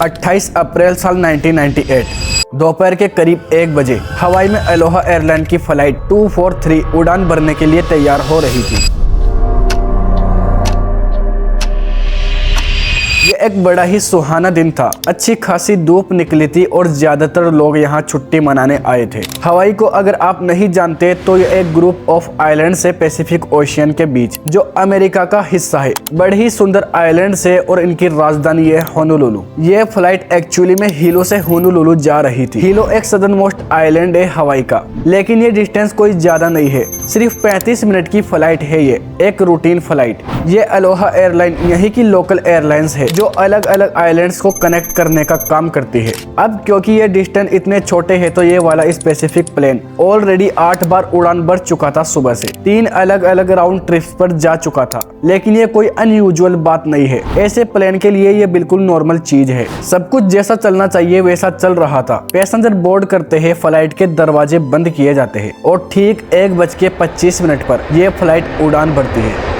28 अप्रैल साल 1998 दोपहर के करीब 1 बजे हवाई में अलोहा एयरलाइन की फ्लाइट 243 उड़ान भरने के लिए तैयार हो रही थी। ये एक बड़ा ही सुहाना दिन था। अच्छी खासी धूप निकली थी और ज्यादातर लोग यहाँ छुट्टी मनाने आए थे। हवाई को अगर आप नहीं जानते तो ये एक ग्रुप ऑफ आइलैंड से पैसिफिक ओशियन के बीच जो अमेरिका का हिस्सा है। बड़े ही सुंदर आइलैंड से और इनकी राजधानी है होनोलुलु। ये फ्लाइट एक्चुअली में हीलो से होनोलुलु जा रही थी। हीलो एक सदर्न मोस्ट आइलैंड है हवाई का, लेकिन ये डिस्टेंस कोई ज्यादा नहीं है। सिर्फ 35 मिनट की फ्लाइट है ये, एक रूटीन फ्लाइट। ये अलोहा एयरलाइन यहीं की लोकल एयरलाइंस है जो अलग अलग आइलैंड्स को कनेक्ट करने का काम करती है। अब क्योंकि ये डिस्टेंस इतने छोटे हैं तो ये वाला स्पेसिफिक प्लेन ऑलरेडी 8 बार उड़ान भर चुका था। सुबह से 3 अलग अलग राउंड ट्रिप्स पर जा चुका था। लेकिन ये कोई अनयूजुअल बात नहीं है। ऐसे प्लेन के लिए ये बिल्कुल नॉर्मल चीज है। सब कुछ जैसा चलना चाहिए वैसा चल रहा था। पैसेंजर बोर्ड करते हैं, फ्लाइट के दरवाजे बंद किए जाते हैं और ठीक 1:25 पर यह फ्लाइट उड़ान भरती है।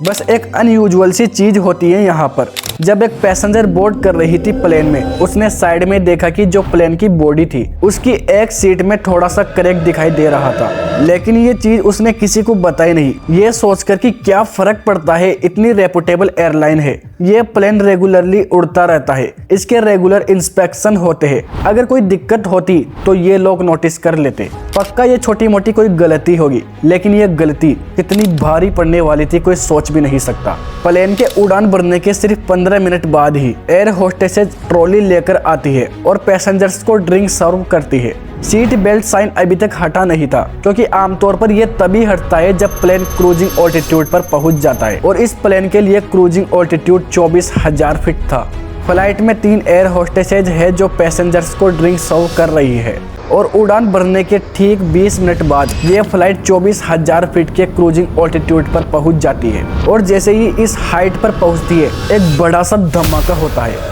बस एक अनयूजुअल सी चीज होती है यहाँ पर। जब एक पैसेंजर बोर्ड कर रही थी प्लेन में, उसने साइड में देखा कि जो प्लेन की बॉडी थी उसकी एक सीट में थोड़ा सा क्रैक दिखाई दे रहा था, लेकिन ये चीज उसने किसी को बताई नहीं। ये सोचकर कि क्या फर्क पड़ता है, इतनी रेपुटेबल एयरलाइन है, ये प्लेन रेगुलरली उड़ता रहता है, इसके रेगुलर इंस्पेक्शन होते हैं, अगर कोई दिक्कत होती तो ये लोग नोटिस कर लेते। पक्का ये छोटी मोटी कोई गलती होगी, लेकिन ये गलती कितनी भारी पड़ने वाली थी कोई सोच भी नहीं सकता। प्लेन के उड़ान भरने के सिर्फ 15 मिनट बाद ही एयर होस्टेसेज ट्रॉली लेकर आती है और पैसेंजर्स को ड्रिंक सर्व करती है। सीट बेल्ट साइन अभी तक हटा नहीं था, क्योंकि आमतौर पर यह तभी हटता है जब प्लेन क्रूजिंग ऑल्टीट्यूड पर पहुंच जाता है, और इस प्लेन के लिए क्रूजिंग ऑल्टीट्यूड 24,000 फीट था। फ्लाइट में 3 एयर होस्टेसेज है जो पैसेंजर्स को ड्रिंक सर्व कर रही है, और उड़ान भरने के ठीक 20 मिनट बाद ये फ्लाइट 24,000 फीट के क्रूजिंग ऑल्टीट्यूड पर पहुंच जाती है। और जैसे ही इस हाइट पर पहुंचती है, एक बड़ा सा धमाका होता है।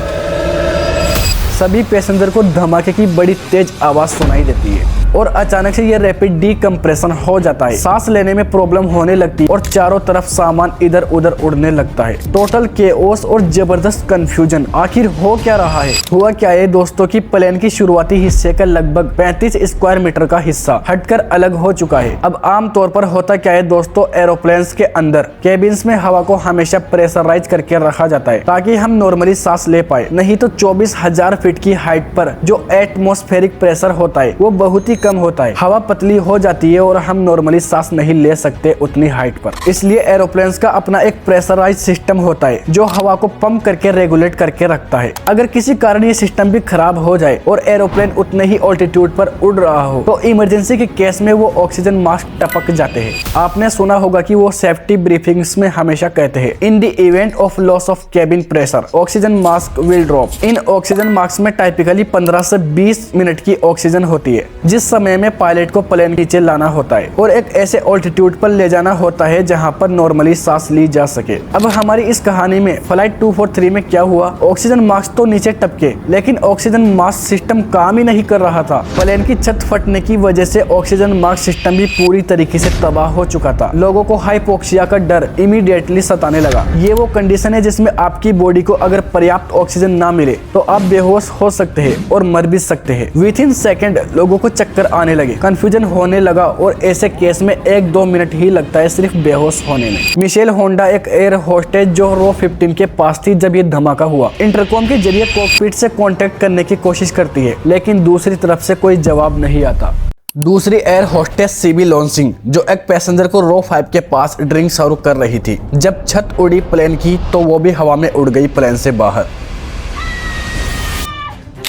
सभी पैसेंजर को धमाके की बड़ी तेज आवाज सुनाई देती है और अचानक से ये रैपिड डीकंप्रेशन हो जाता है। सांस लेने में प्रॉब्लम होने लगती है और चारों तरफ सामान इधर उधर उड़ने लगता है। टोटल केओस और जबरदस्त कंफ्यूजन। आखिर हो क्या रहा है? हुआ क्या है दोस्तों की प्लेन की शुरुआती हिस्से का लगभग 35 स्क्वायर मीटर का हिस्सा हटकर अलग हो चुका है। अब आमतौर पर होता क्या है दोस्तों, एरोप्लेन्स के अंदर केबिन्स में हवा को हमेशा प्रेशराइज करके रखा जाता है ताकि हम नॉर्मली सांस ले पाए। नहीं तो 24,000 फीट की हाइट पर जो एटमॉस्फेरिक प्रेशर होता है वो बहुत ही कम होता है। हवा पतली हो जाती है और हम नॉर्मली सांस नहीं ले सकते उतनी हाइट पर। इसलिए एरोप्लेन्स का अपना एक प्रेशराइज सिस्टम होता है जो हवा को पंप करके रेगुलेट करके रखता है। अगर किसी कारण ये सिस्टम भी खराब हो जाए और एरोप्लेन उतने ही ऑल्टीट्यूड पर उड़ रहा हो तो इमरजेंसी के केस में वो ऑक्सीजन मास्क टपक जाते हैं। आपने सुना होगा कि वो सेफ्टी ब्रीफिंग्स में हमेशा कहते हैं, in the event of loss of cabin pressure oxygen mask will drop. In oxygen mask में टाइपिकली 15 से 20 मिनट की ऑक्सीजन होती है, जिस समय में पायलट को प्लेन नीचे लाना होता है और एक ऐसे ऑल्टीट्यूड पर ले जाना होता है जहां पर नॉर्मली सांस ली जा सके। अब हमारी इस कहानी में फ्लाइट 243 में क्या हुआ? ऑक्सीजन मास्क तो नीचे टपके, लेकिन ऑक्सीजन मास्क सिस्टम काम ही नहीं कर रहा था। प्लेन की छत फटने की वजह से ऑक्सीजन मास्क सिस्टम भी पूरी तरीके से तबाह हो चुका था। लोगों को हाइपोक्सिया का डर इमीडिएटली सताने लगा। ये वो कंडीशन है जिसमें आपकी बॉडी को अगर पर्याप्त ऑक्सीजन ना मिले तो आप बेहोश हो सकते हैं और मर भी सकते हैं। विद इन सेकेंड लोगों को चक्कर आने लगे, कंफ्यूजन होने लगा और ऐसे केस में 1-2 मिनट ही लगता है सिर्फ बेहोश होने में। मिशेल होंडा एक एयर होस्टेज जो रो 15 के पास थी जब ये धमाका हुआ, इंटरकॉम के जरिए कॉकपिट से कांटेक्ट करने की कोशिश करती है, लेकिन दूसरी तरफ से कोई जवाब नहीं आता। दूसरी एयर होस्टेस सीबी लॉन्सिंग जो एक पैसेंजर को रो 5 के पास ड्रिंक सर्व कर रही थी, जब छत उड़ी प्लेन की तो वो भी हवा में उड़ गई प्लेन से बाहर।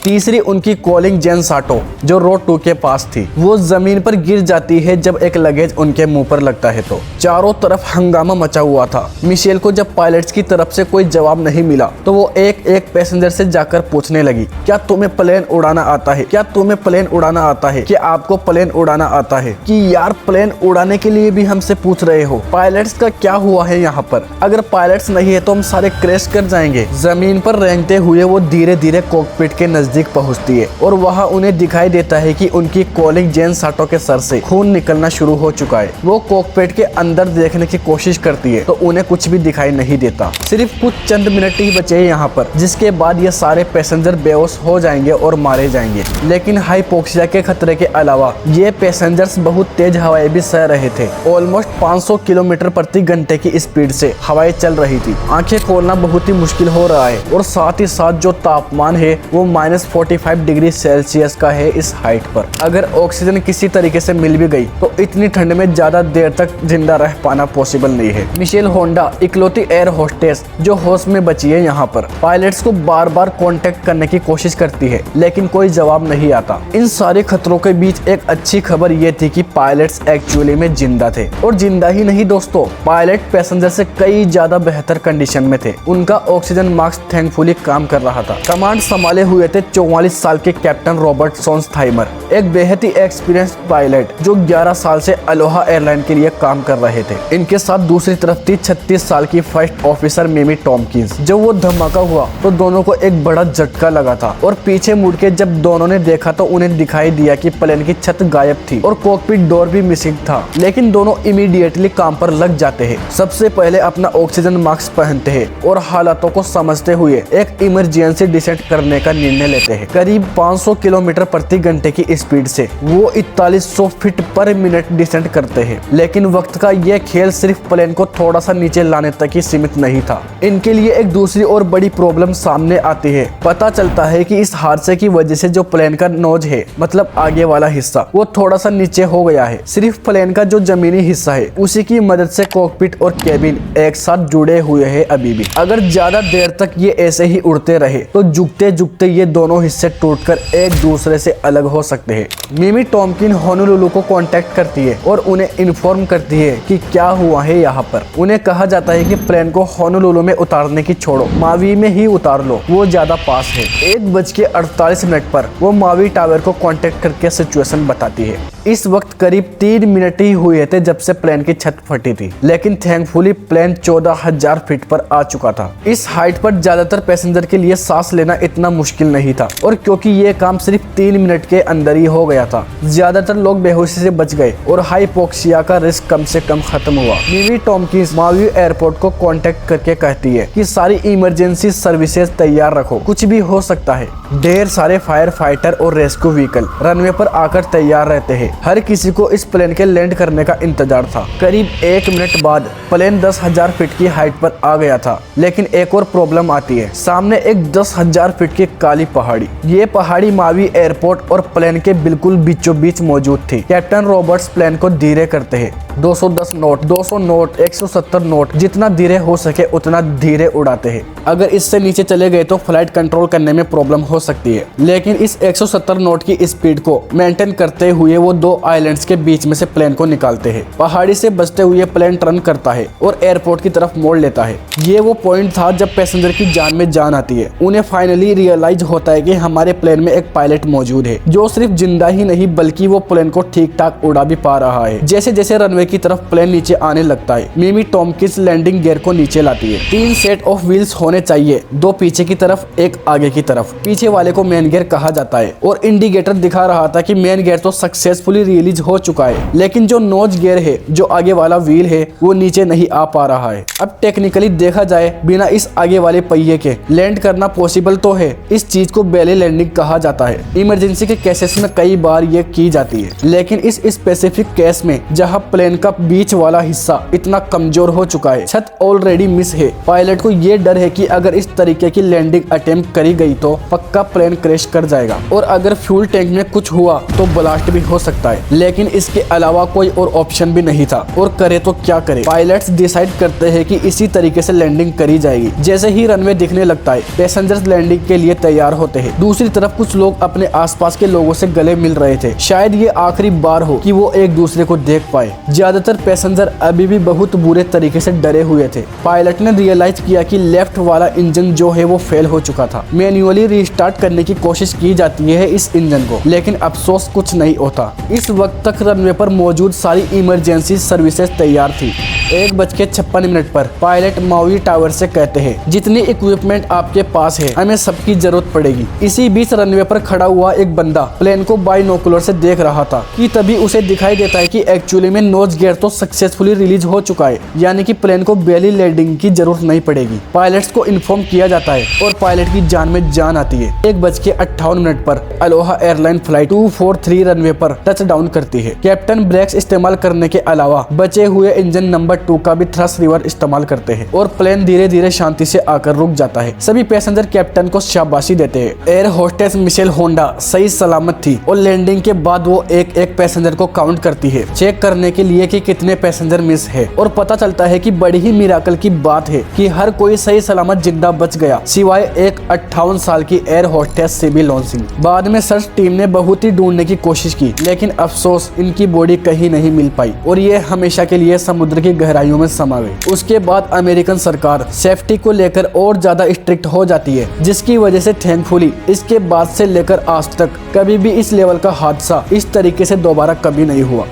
तीसरी उनकी कॉलिंग जेन साटो जो रो 2 के पास थी, वो जमीन पर गिर जाती है जब एक लगेज उनके मुंह पर लगता है। तो चारों तरफ हंगामा मचा हुआ था। मिशेल को जब पायलट्स की तरफ से कोई जवाब नहीं मिला तो वो एक एक पैसेंजर से जाकर पूछने लगी, क्या तुम्हें प्लेन उड़ाना आता है? क्या तुम्हें प्लेन उड़ाना आता है? क्या आपको प्लेन उड़ाना आता है? कि यार प्लेन उड़ाने के लिए भी हमसे पूछ रहे हो? पायलट्स का क्या हुआ है यहाँ पर? अगर पायलट्स नहीं है तो हम सारे क्रैश कर जाएंगे। जमीन पर रेंगते हुए वो धीरे धीरे कॉकपिट के नजदीक नजदीक पहुंचती है और वहां उन्हें दिखाई देता है कि उनकी कॉलिग जेन साटो के सर से खून निकलना शुरू हो चुका है। वो कॉकपिट के अंदर देखने की कोशिश करती है तो उन्हें कुछ भी दिखाई नहीं देता। सिर्फ कुछ चंद मिनट ही बचे हैं यहाँ पर, जिसके बाद ये सारे पैसेंजर बेहोश हो जाएंगे और मारे जाएंगे। लेकिन हाइपोक्सिया के खतरे के अलावा ये पैसेंजर्स बहुत तेज हवाएं भी सह रहे थे। ऑलमोस्ट 500 किलोमीटर प्रति घंटे की स्पीड से हवाएं चल रही थी। आंखें खोलना बहुत ही मुश्किल हो रहा है और साथ ही साथ जो तापमान है वो -45 डिग्री सेल्सियस का है इस हाइट पर। अगर ऑक्सीजन किसी तरीके से मिल भी गई तो इतनी ठंड में ज्यादा देर तक जिंदा रह पाना पॉसिबल नहीं है। मिशेल होंडा इकलौती एयर होस्टेस जो होश में बची है यहाँ पर पायलट्स को बार बार कांटेक्ट करने की कोशिश करती है, लेकिन कोई जवाब नहीं आता। इन सारे खतरों के बीच एक अच्छी खबर ये थी कि पायलट्स एक्चुअली में जिंदा थे, और जिंदा ही नहीं दोस्तों, पायलट पैसेंजर से कई ज्यादा बेहतर कंडीशन में थे। उनका ऑक्सीजन मास्क थैंकफुली काम कर रहा था। कमांड संभाले हुए थे 44 साल के कैप्टन रॉबर्ट सोन्सथाइमर, एक बेहद ही एक्सपीरियंस्ड पायलट जो 11 साल से अलोहा एयरलाइन के लिए काम कर रहे थे। इनके साथ दूसरी तरफ थी 36 साल की फर्स्ट ऑफिसर मिमी टॉम्किंस। जब वो धमाका हुआ तो दोनों को एक बड़ा झटका लगा था और पीछे मुड़ के जब दोनों ने देखा तो उन्हें दिखाई दिया कि प्लेन की छत गायब थी और कॉकपिट डोर भी मिसिंग था। लेकिन दोनों इमीडिएटली काम पर लग जाते हैं। सबसे पहले अपना ऑक्सीजन मास्क पहनते हैं और हालातों को समझते हुए एक इमरजेंसी डिसेंट करने का निर्णय लेते हैं। करीब 500 किलोमीटर प्रति घंटे की स्पीड से वो 4100 फीट पर मिनट डिसेंट करते हैं। लेकिन वक्त का यह खेल सिर्फ प्लेन को थोड़ा सा नीचे लाने तक ही सीमित नहीं था। इनके लिए एक दूसरी और बड़ी प्रॉब्लम सामने आती है। पता चलता है कि इस हादसे की वजह से जो प्लेन का नोज है, मतलब आगे वाला हिस्सा, वो थोड़ा सा नीचे हो गया है। सिर्फ प्लेन का जो जमीनी हिस्सा है उसी की मदद से कॉकपिट और केबिन एक साथ जुड़े हुए हैं अभी भी। अगर ज्यादा देर तक ये ऐसे ही उड़ते रहे तो झुकते झुकते ये दोनों हिस्से टूटकर एक दूसरे से अलग हो सकते हैं। मिमी टॉम्किन होनोलुलु को कांटेक्ट करती है और उन्हें इन्फॉर्म करती है कि क्या हुआ है यहाँ पर। उन्हें कहा जाता है कि प्लेन को होनोलुलु में उतारने की छोड़ो, मावी में ही उतार लो, वो ज्यादा पास है। 1:48 पर वो मावी टावर को कांटेक्ट करके सिचुएशन बताती है। इस वक्त करीब 3 मिनट ही हुए थे जब से प्लेन की छत फटी थी, लेकिन थैंकफुली प्लेन 14,000 फीट पर आ चुका था। इस हाइट पर ज्यादातर पैसेंजर के लिए सांस लेना इतना मुश्किल नहीं था, और क्योंकि ये काम सिर्फ 3 मिनट के अंदर ही हो गया था, ज्यादातर लोग बेहोशी से बच गए और हाइपोक्सिया का रिस्क कम से कम खत्म हुआ। मिमी टॉम्किंस मावी एयरपोर्ट को कांटेक्ट करके कहती है कि सारी इमरजेंसी सर्विसेज तैयार रखो, कुछ भी हो सकता है। ढेर सारे फायर फाइटर और रेस्क्यू व्हीकल रनवे पर आकर तैयार रहते हैं। हर किसी को इस प्लेन के लैंड करने का इंतजार था। करीब 1 मिनट बाद प्लेन 10,000 फीट की हाइट पर आ गया था, लेकिन एक और प्रॉब्लम आती है। सामने एक 10,000 फीट की काली पहाड़ी। ये पहाड़ी मावी एयरपोर्ट और प्लेन के बिल्कुल बीचों बीच मौजूद थी। कैप्टन रॉबर्ट्स प्लेन को धीरे करते हैं। 210 नोट, 200 नोट, 170 नोट, जितना धीरे हो सके उतना धीरे उड़ाते हैं। अगर इससे नीचे चले गए तो फ्लाइट कंट्रोल करने में प्रॉब्लम हो सकती है, लेकिन इस 170 नोट की स्पीड को मेंटेन करते हुए वो 2 आइलैंड्स के बीच में से प्लेन को निकालते हैं। पहाड़ी से बचते हुए प्लेन टर्न करता है और एयरपोर्ट की तरफ मोड़ लेता है। ये वो पॉइंट था जब पैसेंजर की जान में जान आती है। उन्हें फाइनली रियलाइज होता है कि हमारे प्लेन में एक पायलट मौजूद है जो सिर्फ जिंदा ही नहीं बल्कि वो प्लेन को ठीक ठाक उड़ा भी पा रहा है। जैसे जैसे रनवे की तरफ प्लेन नीचे आने लगता है, मिमी टॉम्किंस लैंडिंग गियर को नीचे लाती है। 3 सेट ऑफ व्हील्स होने चाहिए, 2 पीछे की तरफ, 1 आगे की तरफ। पीछे वाले को मेन गियर कहा जाता है और इंडिकेटर दिखा रहा था कि मेन गियर तो सक्सेसफुली रिलीज हो चुका है, लेकिन जो नोज गियर है, जो आगे वाला व्हील है, वो नीचे नहीं आ पा रहा है। अब टेक्निकली देखा जाए बिना इस आगे वाले पहिए के लैंड करना पॉसिबल तो है। इस चीज को बेली लैंडिंग कहा जाता है। इमरजेंसी के केसेस में कई बार ये की जाती है, लेकिन इस स्पेसिफिक केस में जहां प्लेन का बीच वाला हिस्सा इतना कमजोर हो चुका है, छत ऑलरेडी मिस है, पायलट को ये डर है कि अगर इस तरीके की लैंडिंग अटेम्प्ट करी गई तो पक्का प्लेन क्रैश कर जाएगा, और अगर फ्यूल टैंक में कुछ हुआ तो ब्लास्ट भी हो सकता है। लेकिन इसके अलावा कोई और ऑप्शन भी नहीं था, और करे तो क्या करे। पायलट्स डिसाइड करते हैं कि इसी तरीके से लैंडिंग करी जाएगी। जैसे ही रनवे दिखने लगता है, पैसेंजर्स लैंडिंग के लिए तैयार होते हैं। दूसरी तरफ कुछ लोग अपने आसपास के लोगों से गले मिल रहे थे। शायद ये आखिरी बार हो कि वो एक दूसरे को देख पाए। ज्यादातर पैसेंजर अभी भी बहुत बुरे तरीके से डरे हुए थे। पायलट ने रियलाइज किया कि लेफ्ट वाला इंजन जो है वो फेल हो चुका था। मैन्युअली रिस्टार्ट करने की कोशिश की जाती है इस इंजन को, लेकिन अफसोस कुछ नहीं होता। इस वक्त तक रनवे पर मौजूद सारी इमरजेंसी सर्विसेज तैयार थी। 1:56 पर पायलट माउई टावर से कहते हैं, जितनी इक्विपमेंट आपके पास है हमें सबकी जरूरत पड़ेगी। इसी बीच रनवे पर खड़ा हुआ एक बंदा प्लेन को बाइनोकुलर से देख रहा था कि तभी उसे दिखाई देता है कि एक्चुअली में नोज गियर तो सक्सेसफुली रिलीज हो चुका है, यानी कि प्लेन को बेली लैंडिंग की जरूरत नहीं पड़ेगी। पायलट्स को इन्फॉर्म किया जाता है और पायलट की जान में जान आती है। 1:58 पर अलोहा एयरलाइन फ्लाइट 243 रनवे पर टच डाउन करती है। कैप्टन ब्रेक्स इस्तेमाल करने के अलावा बचे हुए इंजन नंबर 2 का भी थ्रस्ट रिवर इस्तेमाल करते हैं और प्लेन धीरे धीरे शांति से आकर रुक जाता है। सभी पैसेंजर कैप्टन को शाबाशी देते हैं। एयर होस्टेस मिशेल होंडा सही सलामत थी और लैंडिंग के बाद वो एक एक पैसेंजर को काउंट करती है, चेक करने के लिए कि कितने पैसेंजर मिस है। और पता चलता है कि बड़ी ही मिराकल की बात है कि हर कोई सही सलामत जिंदा बच गया, सिवाय एक 58 साल की एयर होस्टेस सिबी लॉन्सिंग। बाद में सर्च टीम ने बहुत ही ढूंढने की कोशिश की, लेकिन अफसोस इनकी बॉडी कहीं नहीं मिल पाई और ये हमेशा के लिए समुद्र की गहराइयों में समा गई। उसके बाद अमेरिकन सरकार सेफ्टी को लेकर और ज्यादा स्ट्रिक्ट हो जाती है, जिसकी वजह से थैंकफुली इसके बाद से लेकर आज तक कभी भी इस लेवल का हादसा इस तरीके से दोबारा कभी नहीं हुआ।